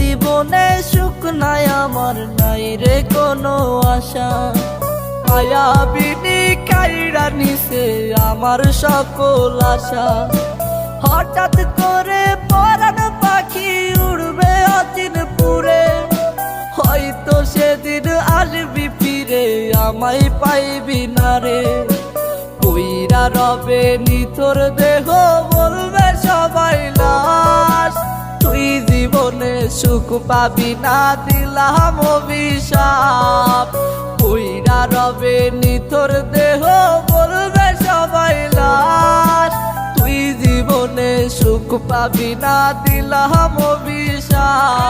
জীবনে সুখ নাই আমার, নাই রে কোনো আশা। মায়াবিনী কাইরা নিছে আমার সকল আশা। হঠাৎ করে পরাণ পাখি উড়বে অচিন পুরে, হয়তো সেদিন আসবি ফিরে আমায় পাইবি না রে। কইরা রবে নিথর দেহ বলবে সবাই লাশ, তুই জীবনে সুখ পাবি না দিলাম অভিশাপ। কইরা রবে নিথর দেহ বলবে সবাই লাশ, তুই জীবনে সুখ পাবি না দিলাম অভিশাপ।